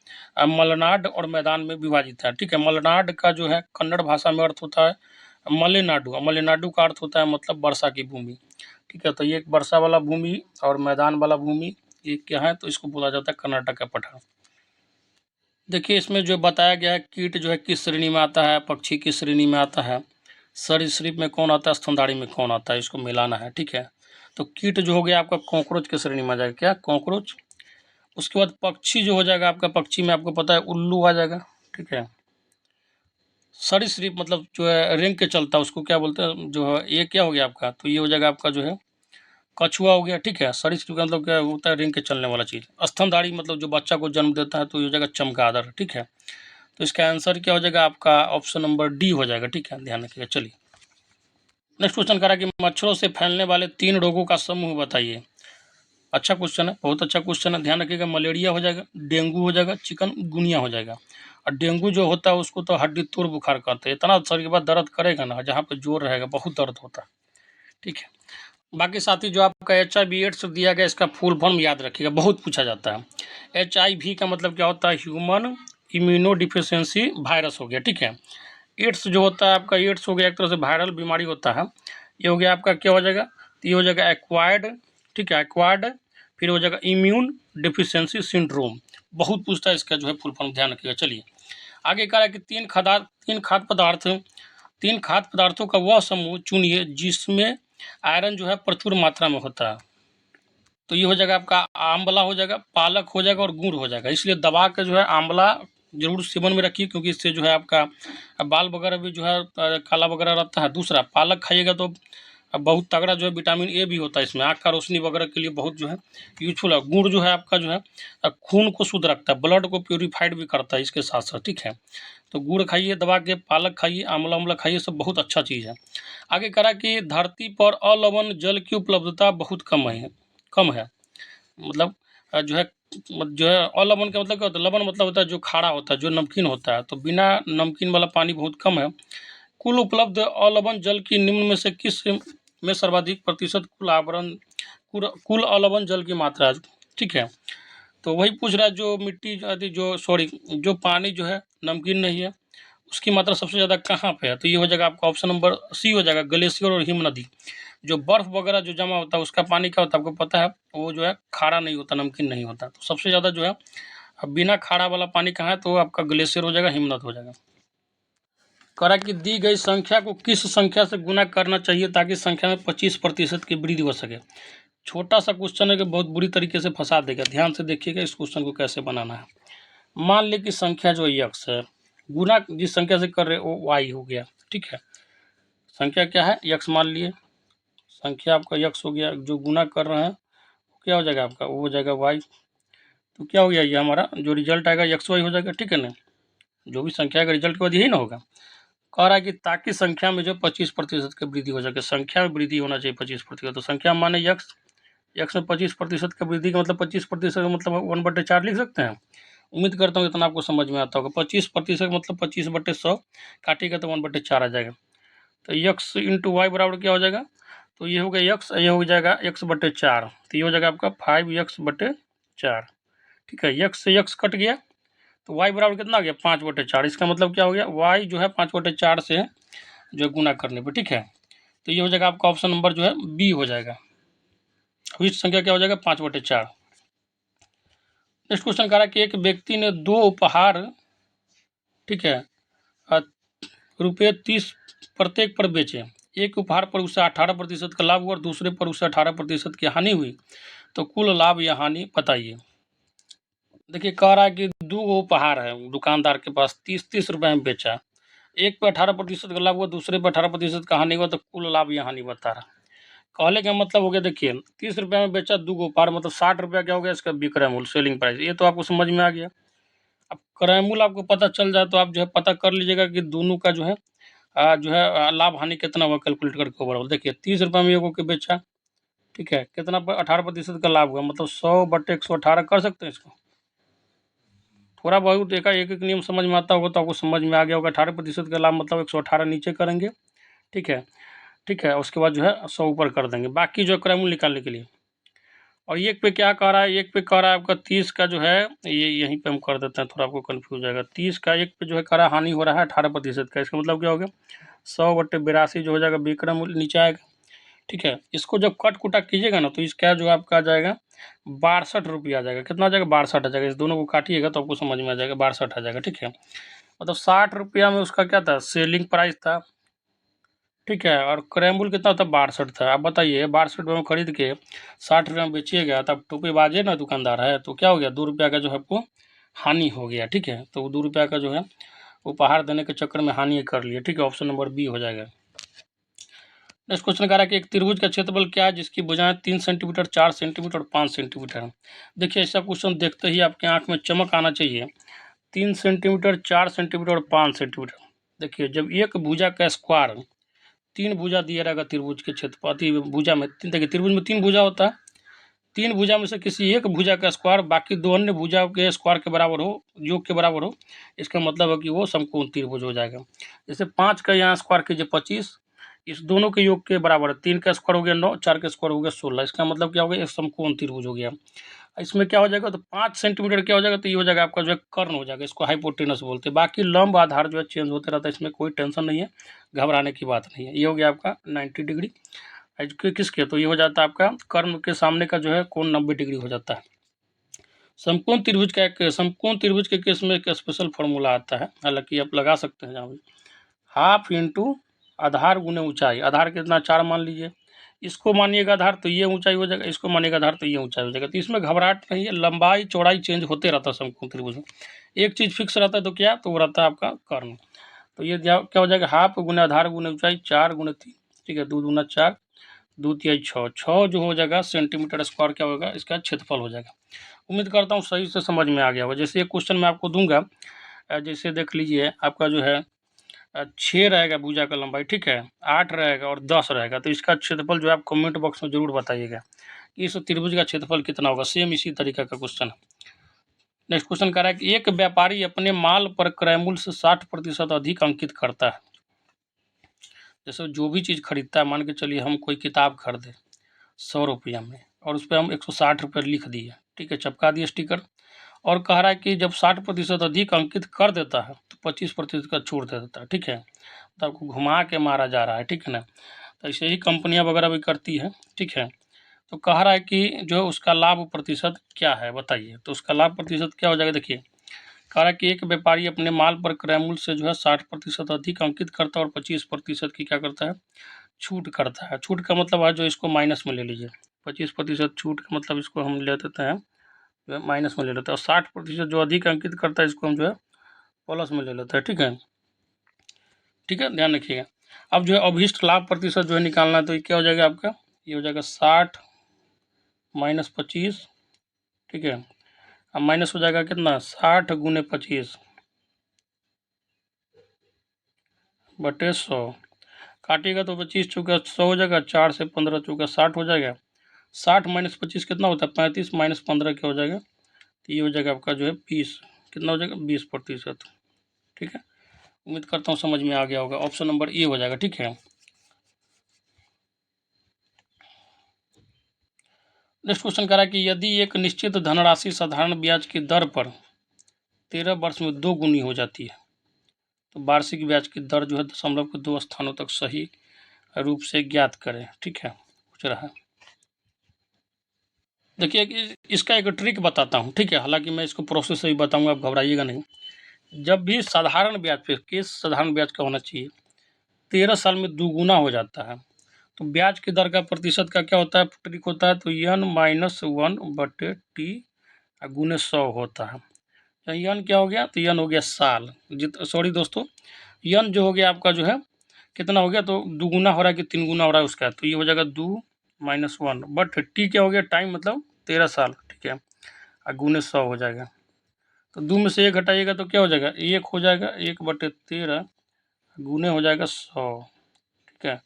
मलनाड और मैदान में विभाजित है, ठीक है। मलनाड का जो है कन्नड़ भाषा में अर्थ होता है मलेनाडु, और मलेनाडु का अर्थ होता है मतलब वर्षा की भूमि, ठीक है। तो ये एक वर्षा वाला भूमि और मैदान वाला भूमि ये क्या है, तो इसको बोला जाता है कर्नाटक का पठार। देखिए इसमें जो बताया गया है कीट जो है किस श्रेणी में आता है, पक्षी किस श्रेणी में आता है, सरीसृप में कौन आता है, स्तनधारी में कौन आता है, इसको मिलाना है, ठीक है। तो कीट जो हो गया आपका कॉकरोच की श्रेणी में आ जाएगा, क्या कॉकरोच। उसके बाद पक्षी जो हो जाएगा आपका, पक्षी में आपको पता है उल्लू आ जाएगा, ठीक है। सरीसृप मतलब जो है रेंग के चलता है उसको क्या बोलते हैं, जो है ये क्या हो गया आपका, तो ये हो जाएगा आपका जो है कछुआ हो गया, ठीक है। सरीसृप का मतलब क्या होता है, रेंग के चलने वाला चीज़। स्तनधारी मतलब जो बच्चा को जन्म देता है, तो ये हो जाएगा चमगादड़, ठीक है। तो इसका आंसर क्या हो जाएगा आपका, ऑप्शन नंबर डी हो जाएगा, ठीक है, ध्यान रखिएगा। चलिए नेक्स्ट क्वेश्चन करा कि मच्छरों से फैलने वाले 3 रोगों का समूह बताइए। अच्छा क्वेश्चन है, बहुत अच्छा क्वेश्चन है, ध्यान रखिएगा। मलेरिया हो जाएगा, डेंगू हो जाएगा, चिकनगुनिया हो जाएगा। और डेंगू जो होता है उसको तो हड्डी तोड़ बुखार कहते हैं, इतना शरीर के बाद दर्द करेगा ना, जहाँ पे जोर रहेगा बहुत दर्द होता है, ठीक है। बाकी साथी जो आपका HIV एड्स दिया गया, इसका फुल फॉर्म याद रखिएगा, बहुत पूछा जाता है। HIV का मतलब क्या होता है, ह्यूमन इम्यूनो डिफिशियंसी वायरस हो गया, ठीक है। एड्स जो होता है आपका, एड्स हो गया एक तरह से वायरल बीमारी होता है। ये हो गया आपका क्या हो जाएगा, तो ये हो जाएगा एक्वायर्ड, ठीक है, एक्वायर्ड। फिर हो जाएगा इम्यून डिफिशियंसी सिंड्रोम, बहुत पूछता है इसका जो है फुल फॉर्म, ध्यान रखिएगा। चलिए आगे कह रहा है कि तीन खाद्य पदार्थों का वह समूह चुनिए जिसमें आयरन जो है प्रचुर मात्रा में होता है। तो ये हो जाएगा आपका आंवला हो जाएगा, पालक हो जाएगा और गुड़ हो जाएगा। इसलिए दबा के जो है आंवला जरूर सेवन में रखिए, क्योंकि इससे जो है आपका बाल वगैरह भी जो है काला वगैरह रहता है। दूसरा, पालक खाइएगा तो बहुत तगड़ा जो है विटामिन ए भी होता है इसमें, आँख का रोशनी वगैरह के लिए बहुत जो है यूजफुल है। गुड़ जो है आपका जो है खून को शुद्ध रखता है, ब्लड को प्योरीफाइड भी करता है इसके साथ साथ, ठीक है। तो गुड़ खाइए दबा के, पालक खाइए, आंवला उमला खाइए, सब बहुत अच्छा चीज़ है। आगे करा कि धरती पर अलवण जल की उपलब्धता बहुत कम है। मतलब जो है अलवण का मतलब क्या होता है, लवण मतलब होता है जो खारा होता है, जो नमकीन होता है। तो बिना नमकीन वाला पानी बहुत कम है। कुल उपलब्ध अलवण जल की निम्न में से किस में सर्वाधिक प्रतिशत कुल अलवण जल की मात्रा है, ठीक है। तो वही पूछ रहा है, जो मिट्टी जो पानी जो है नमकीन नहीं है, उसकी मात्रा सबसे ज़्यादा कहाँ पे है। तो ये हो जाएगा आपका ऑप्शन नंबर सी हो जाएगा, ग्लेशियर और हिम नदी। जो बर्फ़ वगैरह जो जमा होता है उसका पानी क्या होता है आपको पता है, वो जो है खारा नहीं होता, नमकीन नहीं होता। तो सबसे ज़्यादा जो है बिना खारा वाला पानी कहाँ है, तो आपका ग्लेशियर हो जाएगा, हिमनद हो जाएगा। करा कि दी गई संख्या को किस संख्या से गुना करना चाहिए ताकि संख्या में 25% की वृद्धि हो सके। छोटा सा क्वेश्चन है कि बहुत बुरी तरीके से फंसा देगा, ध्यान से देखिएगा इस क्वेश्चन को कैसे बनाना है। मान ली कि संख्या जो यक्स है, गुना जिस संख्या से कर रहे वो वाई हो गया, ठीक है। संख्या क्या है, यक्स मान लिए, संख्या आपका यक्स हो गया, जो गुना कर रहे हैं क्या हो जाएगा आपका, वो हो जाएगा वाई। तो क्या हो गया, ये हमारा जो रिजल्ट आएगा एक्स वाई हो जाएगा, ठीक है ना। जो भी संख्या का रिजल्ट के बाद यही ना होगा। कह रहा है कि ताकि संख्या में जो 25% की वृद्धि हो सके, संख्या में वृद्धि होना चाहिए 25%। तो संख्या माने यक्स, यक्स में 25% का वृद्धि का मतलब 25% का मतलब 1/4 लिख सकते हैं। उम्मीद करता हूँ इतना आपको समझ में आता होगा। 25% मतलब 25/100 काटिएगा तो 1/4 आ जाएगा। तो यक्स इंटू वाई बराबर क्या हो जाएगा, तो ये हो गया यक्स, ये हो जाएगा x/4। तो ये हो जाएगा आपका 5x/4, ठीक है। यक्स से यक्स कट गया तो y बराबर कितना हो गया, 5/4। इसका मतलब क्या हो गया, y जो है 5/4 से जो गुना करने पर, ठीक है। तो ये हो जाएगा आपका ऑप्शन नंबर जो है बी हो जाएगा। विशिष्ट संख्या क्या हो जाएगा, 5/4। नेक्स्ट क्वेश्चन कह रहा है कि एक व्यक्ति ने 2 उपहार, ठीक है, ₹30 प्रत्येक पर बेचे। एक उपहार पर उसे 18% का लाभ हुआ और दूसरे पर उसे 18% की हानि हुई। तो कुल लाभ या हानि बताइए। देखिए कह रहा है कि 2 उपहार है दुकानदार के पास, 30-30 रुपये में बेचा। एक पे 18% का लाभ हुआ, दूसरे पे 18% का हानि हुआ। तो कुल लाभ या हानि बता रहा। कहने का मतलब हो गया, देखिए 30 रुपये में बेचा 2 उपहार, मतलब 60 रुपया क्या हो गया इसका विक्रय मूल्य, सेलिंग प्राइस। ये तो आपको समझ में आ गया। अब क्रय मूल्य आपको पता चल जाए तो आप जो है पता कर लीजिएगा कि दोनों का जो है लाभ हानि कितना हुआ, कैलकुलेट करके ओवरऑल। देखिए 30 रुपये में एगो के बेचा, ठीक है, कितना पर 18% का लाभ हुआ, मतलब 100/118 कर सकते हैं इसको। थोड़ा बहुत एक नियम समझ में आता होगा तो आपको समझ में आ गया होगा। 18% का लाभ मतलब 118 नीचे करेंगे, ठीक है, ठीक है। उसके बाद जो है 100 ऊपर कर देंगे, बाकी जो क्रय मूल्य निकालने के लिए। और एक पे क्या कह रहा है, एक पे कह रहा है आपका 30 का जो है, ये यहीं पे हम कर देते हैं, थोड़ा आपको कन्फ्यूज जाएगा। 30 का एक पे जो है कह रहा है हानि हो रहा है 18% का, इसका मतलब क्या हो गया, 100/82 जो हो जाएगा विक्रय मूल्य नीचे आएगा, ठीक है। इसको जब कट कुटा कीजिएगा ना तो इसका जो आपका आ जाएगा 62 रुपया आ जाएगा। कितना आ जाएगा, 62 आ जाएगा। इस दोनों को काटिएगा तो आपको समझ में आ जाएगा, 62 आ जाएगा, ठीक है। मतलब 60 रुपया में उसका क्या था, सेलिंग प्राइस था, ठीक है। और क्रैम्बुल कितना था, 62 था। आप बताइए 62 रुपये में खरीद के 60 रुपये में बेचिएगा, तब टोपेबाज है ना दुकानदार है, तो क्या हो गया, 2 रुपया का जो है आपको हानि हो गया। ठीक है, तो 2 रुपया का जो है उपहार देने के चक्कर में हानि कर लिए। ठीक है, ऑप्शन नंबर बी हो जाएगा। नेक्स्ट क्वेश्चन कह रहा है कि एक त्रिभुज का क्षेत्रफल क्या है जिसकी भुजाएं 3 सेंटीमीटर, 4 सेंटीमीटर और 5 सेंटीमीटर है। देखिए ऐसा क्वेश्चन देखते ही आपके आंख में चमक आना चाहिए। 3 सेंटीमीटर, 4 सेंटीमीटर और 5 सेंटीमीटर। देखिए जब एक भुजा का स्क्वायर, 3 भुजा दिया रहेगा त्रिभुज के क्षेत्रफल, भुजा में देखिए त्रिभुज में 3 भुजा होता है, 3 भुजा में से किसी एक भुजा का स्क्वायर बाकी 2 अन्य भुजा के स्क्वायर के बराबर हो, योग के बराबर हो, इसका मतलब है कि वो समकोण त्रिभुज हो जाएगा। जैसे 5 का यहाँ स्क्वायर कीजिए 25, इस दोनों के योग के बराबर है। 3 का स्क्वायर हो गया 9, 4 का स्क्वायर हो गया 16, इसका मतलब क्या हो गया, एक समकोण त्रिभुज हो गया। इसमें क्या हो जाएगा, तो 5 सेंटीमीटर क्या हो जाएगा, तो ये हो जाएगा आपका जो है कर्ण हो जाएगा, इसको हाइपोटेनस बोलते हैं। बाकी लंब आधार जो है चेंज होते रहता है, इसमें कोई टेंशन नहीं है, घबराने की बात नहीं है। ये हो गया आपका 90 डिग्री। किसके, तो ये हो जाता है आपका कर्ण के सामने का जो है कोण 90 डिग्री हो जाता है। समकोण त्रिभुज का एक, समकोण त्रिभुज के केस में एक स्पेशल फॉर्मूला आता है, हालांकि आप लगा सकते हैं जहाँ भी, हाफ इंटू आधार गुने ऊंचाई। आधार कितना, 4 मान लीजिए, इसको मानिएगा आधार तो ये ऊंचाई हो जाएगा, इसको मानिएगा आधार तो ये ऊंचाई हो जाएगा। तो इसमें घबराहट नहीं है, लंबाई चौड़ाई चेंज होते रहता है समकोण त्रिभुज में। एक चीज़ फिक्स रहता है तो क्या, तो वो रहता है आपका कर्ण। तो ये क्या हो जाएगा, हाफ गुने आधार गुने ऊंचाई, 4 गुने 3, ठीक है, 2 दूना 4, 2 तिहाई 6, 6 जो हो जाएगा सेंटीमीटर स्क्वायर क्या होगा, इसका क्षेत्रफल हो जाएगा। उम्मीद करता हूँ सही से समझ में आ गया होगा। जैसे एक क्वेश्चन मैं आपको दूंगा, जैसे देख लीजिए आपका जो है 6 रहेगा भुजा का लंबाई, ठीक है, 8 रहेगा और 10 रहेगा, तो इसका क्षेत्रफल जो है आप कमेंट बॉक्स में जरूर बताइएगा कि इस त्रिभुज का क्षेत्रफल कितना होगा। सेम इसी तरीके का क्वेश्चन है। नेक्स्ट क्वेश्चन कह रहा है कि एक व्यापारी अपने माल पर क्रय मूल्य से 60% अधिक अंकित करता है। जैसे जो भी चीज़ खरीदता है, मान के चलिए हम कोई किताब खरीदे 100 रुपया में, और उस पर हम 160 रुपये लिख दिए, ठीक है, चिपका दिए स्टिकर, और कह रहा है कि जब 60% अधिक अंकित कर देता है तो 25% का छूट दे देता है। ठीक है, तो आपको घुमा के मारा जा रहा है, ठीक है ना। तो ऐसे ही कंपनियां वगैरह भी करती है, ठीक है। तो कह रहा है कि जो उसका लाभ प्रतिशत क्या है बताइए। तो उसका लाभ प्रतिशत क्या हो जाएगा, देखिए कह रहा है कि एक व्यापारी अपने माल पर क्रय मूल्य से जो है 60% अधिक अंकित करता है और 25% की क्या करता है, छूट करता है। छूट का मतलब है जो इसको माइनस में ले लीजिए, 25% छूट का मतलब इसको हम ले देते हैं जो है माइनस में ले लेते हैं, और 60% जो अधिक अंकित करता है इसको हम जो है प्लस में ले लेते हैं। ठीक है, ठीक है, ध्यान रखिएगा। अब जो है अभिष्ट लाभ प्रतिशत जो है निकालना है, तो ये क्या हो जाएगा आपका, ये हो जाएगा 60 माइनस 25, ठीक है। अब माइनस हो जाएगा कितना, 60 गुने 25 बटे 100, काटिएगा तो 25 चौका 100 हो जाएगा, 4 से 15 चौका 60 हो जाएगा। 60 माइनस 25 कितना होता है, 35 माइनस 15 क्या हो जाएगा, तो ये हो जाएगा आपका जो है 20, कितना हो जाएगा 20%। ठीक है, उम्मीद करता हूँ समझ में आ गया होगा। ऑप्शन नंबर ए हो जाएगा। ठीक है, नेक्स्ट क्वेश्चन कह रहा है कि यदि एक निश्चित धनराशि साधारण ब्याज की दर पर 13 वर्ष में 2 गुनी हो जाती है, तो वार्षिक ब्याज की दर जो है दशमलव के 2 स्थानों तक सही रूप से ज्ञात करें। ठीक है, पूछ रहा है। देखिए इसका एक ट्रिक बताता हूँ, ठीक है, हालांकि मैं इसको प्रोसेस से ही बताऊंगा, आप घबराइएगा नहीं। जब भी साधारण ब्याज पे, केस साधारण ब्याज का होना चाहिए, 13 साल में दुगुना हो जाता है, तो ब्याज की दर का प्रतिशत का क्या होता है, ट्रिक होता है, तो n-1 बटे टी गुने 100 होता है। तो यन क्या हो गया, तो यन हो गया साल, सॉरी दोस्तों, यन जो हो गया आपका जो है कितना हो गया, तो दुगुना हो रहा है कि 3 गुना हो रहा है उसका, तो ये हो जाएगा 2-1 बट टी क्या हो गया, टाइम मतलब 13 साल, ठीक है, और गुने 100 हो जाएगा। तो 2 में से 1 हटाइएगा तो क्या हो जाएगा, 1 हो जाएगा, 1/13 गुने हो जाएगा 100, ठीक है।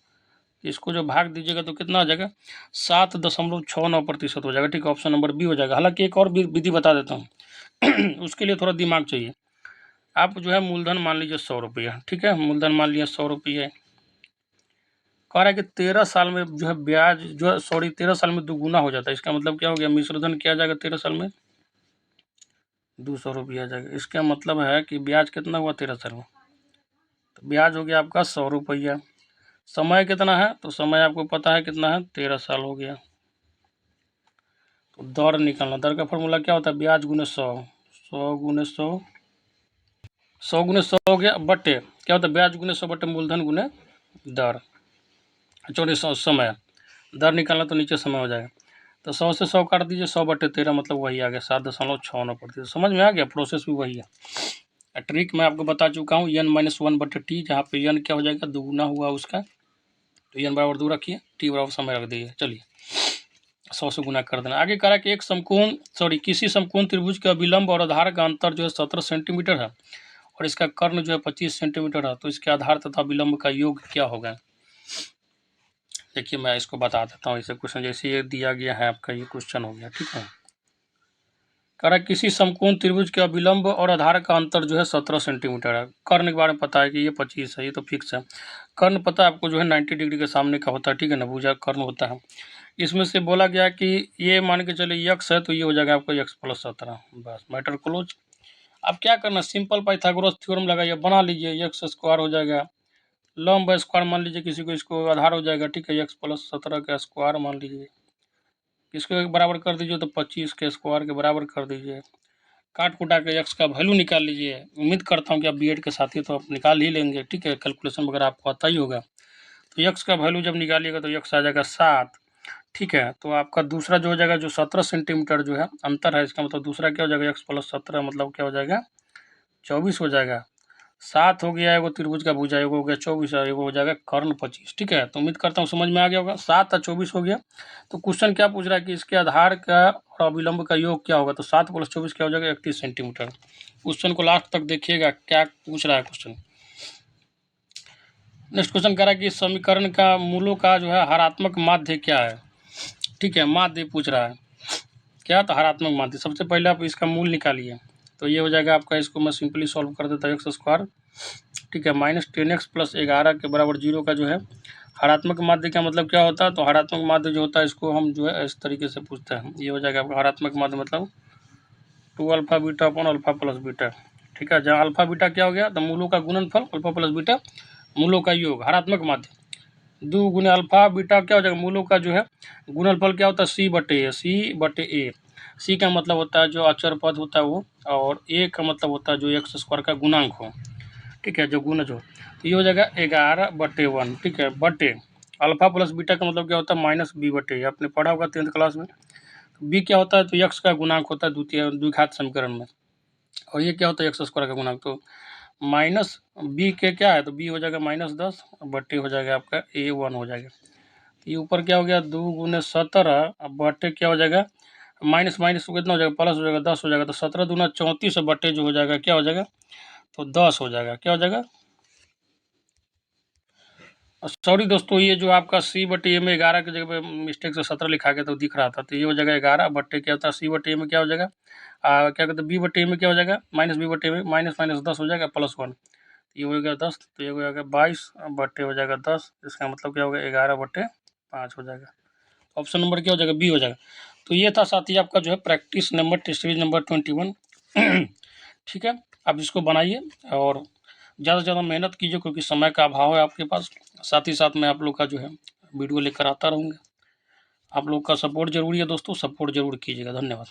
इसको जो भाग दीजिएगा तो कितना आ जाएगा, 7.69% हो जाएगा। ठीक है, ऑप्शन नंबर बी हो जाएगा। हालांकि एक और विधि बता देता हूँ उसके लिए थोड़ा दिमाग चाहिए। आप जो है मूलधन मान लीजिए 100 रुपया, ठीक है, मूलधन मान लिया 100 रुपये, कह रहा है कि 13 साल में जो है ब्याज जो है, सॉरी 13 साल में दुगुना हो जाता है, इसका मतलब क्या हो गया, मिश्रधन क्या आ जाएगा 13 साल में 200 रुपया आ जाएगा। इसका मतलब है कि ब्याज कितना हुआ 13 साल में, तो ब्याज हो गया आपका 100 रुपया। समय कितना है, तो समय आपको पता है कितना है, 13 साल हो गया। तो दर निकालना, दर का फॉर्मूला क्या होता है, ब्याज गुने 100, 100 गुने 100, 100 गुने 100 हो गया, बटे क्या होता है, ब्याज गुने 100 बटे मूलधन गुने दर, चौड़े 100 समय, दर निकालना तो नीचे समय हो जाएगा। तो 100 से 100 काट दीजिए, 100/13 मतलब वही आ गया 7.69%। समझ में आ गया, प्रोसेस भी वही है। ट्रिक मैं आपको बता चुका हूँ, n-1/t, जहाँ पे n क्या हो जाएगा, दुगुना हुआ उसका, तो n बराबर 2 रखिए, t बराबर समय रख दीजिए। चलिए 100 से गुना कर देना। आगे कह रहा है कि एक समकोण किसी समकोण त्रिभुज का विलंब और आधार का अंतर जो है 17 सेंटीमीटर है और इसका कर्ण जो है 25 सेंटीमीटर है, तो इसके आधार तथा विलंब का योग क्या होगा। देखिए मैं इसको बता देता हूँ, इसे क्वेश्चन जैसे ये दिया गया है आपका, ये क्वेश्चन हो गया, ठीक है। कह रहा है किसी समकोण त्रिभुज का विलंब और आधार का अंतर जो है 17 सेंटीमीटर है। कर्ण के बारे में पता है कि ये 25 है, ये तो फिक्स है। कर्ण पता है आपको जो है 90 डिग्री के सामने का होता है, ठीक है ना, भुजा कर्ण होता है। इसमें से बोला गया कि ये मान के चले यक्स है, तो ये हो जाएगा आपको x+17, बस मैटर क्लोज। अब क्या करना, सिंपल पाइथागोरस थ्योरम लगाइए, बना लीजिए, x² हो जाएगा, लंब स्क्वायर मान लीजिए किसी को, इसको आधार हो जाएगा, ठीक है, x+17 का स्क्वायर मान लीजिए, इसको बराबर कर दीजिए तो 25 के स्क्वायर के बराबर कर दीजिए, काट कुटा के x का वैल्यू निकाल लीजिए। उम्मीद करता हूँ कि आप बीएड के साथी तो आप निकाल ही लेंगे, ठीक है, कैलकुलेशन वगैरह आपको आता ही होगा। तो x का वैल्यू जब निकालिएगा तो x आ जाएगा 7, ठीक है। तो आपका दूसरा जो हो जाएगा, जो 17 सेंटीमीटर जो है अंतर है, इसका मतलब दूसरा क्या हो जाएगा, x+17 मतलब क्या हो जाएगा, 24 हो जाएगा। 7 हो गया एगो त्रिभुज का भुजा, एगो हो गया 24, एगो हो जाएगा कर्ण 25, ठीक है। तो उम्मीद करता हूँ समझ में आ गया होगा। 7 और 24 हो गया। तो क्वेश्चन क्या पूछ रहा है कि इसके आधार का और अविलंब का योग क्या होगा, तो 7 + 24 क्या हो जाएगा, 31 सेंटीमीटर। क्वेश्चन को लास्ट तक देखिएगा क्या पूछ रहा है क्वेश्चन। नेक्स्ट क्वेश्चन कह रहा है कि समीकरण का मूलों का जो है हरात्मक माध्य क्या है, ठीक है, माध्य पूछ रहा है क्या, तो हरात्मक माध्य। सबसे पहले आप इसका मूल निकालिए, तो ये हो जाएगा आपका, इसको मैं सिंपली सॉल्व कर देता हूँ, x², ठीक है, -10x + 11 के बराबर 0 का जो है हरात्मक माध्य का मतलब क्या होता है, तो हरात्मक माध्य जो होता है इसको हम जो है इस तरीके से पूछते हैं। ये हो जाएगा आपका हरात्मक माध्य मतलब 2α β अपन अल्फा प्लस बीटा, ठीक है, जहाँ अल्फा बीटा क्या हो गया, तो मूलों का गुणनफल, अल्फा प्लस बीटा मूलों का योग, हरात्मक माध्य। 2 गुने अल्फा बीटा क्या हो जाएगा, मूलों का जो है गुणनफल क्या होता है, c/a। c का मतलब होता है जो अचर पद होता है वो, और a का मतलब होता है जो x² का गुणांक हो, ठीक है, जो गुणज हो। तो ये हो जाएगा 11/1, ठीक है, बटे अल्फा प्लस बीटा का मतलब क्या होता है, -b/a, आपने पढ़ा होगा 10th क्लास में। तो b क्या होता है, तो x का गुणांक होता है द्विघात समीकरण में, और ये क्या होता है x² का गुणांक। तो -b के क्या है, तो b हो जाएगा -10 बटे हो जाएगा आपका a1 हो जाएगा। ये ऊपर क्या हो गया, 2 × 17 बटे क्या हो जाएगा, माइनस माइनस कितना हो जाएगा, प्लस हो जाएगा, 10 हो जाएगा। तो 17 दूना 34 बटे जो हो जाएगा क्या हो जाएगा, तो 10 हो जाएगा, क्या हो जाएगा। सॉरी दोस्तों, ये जो आपका c/a में 11 की जगह पे मिस्टेक से 17 लिखा गया तो दिख रहा था, तो ये हो जाएगा 11 बटे क्या होता है, c/a में क्या हो जाएगा, क्या कहते हैं, b/a में क्या हो जाएगा, -b/a में माइनस माइनस 10 हो जाएगा +1, ये हो गया 10, तो ये हो जाएगा 22 बटे हो जाएगा 10, इसका मतलब क्या होगा 11/5 हो जाएगा। ऑप्शन नंबर क्या हो जाएगा, बी हो जाएगा। तो ये था साथी आपका जो है practice number, test series number 21। ठीक है, आप इसको बनाइए और ज़्यादा से ज़्यादा मेहनत कीजिए, क्योंकि समय का अभाव है आपके पास। साथ ही साथ मैं आप लोग का जो है वीडियो लेकर आता रहूँगा। आप लोग का सपोर्ट जरूरी है दोस्तों, सपोर्ट जरूर कीजिएगा। धन्यवाद।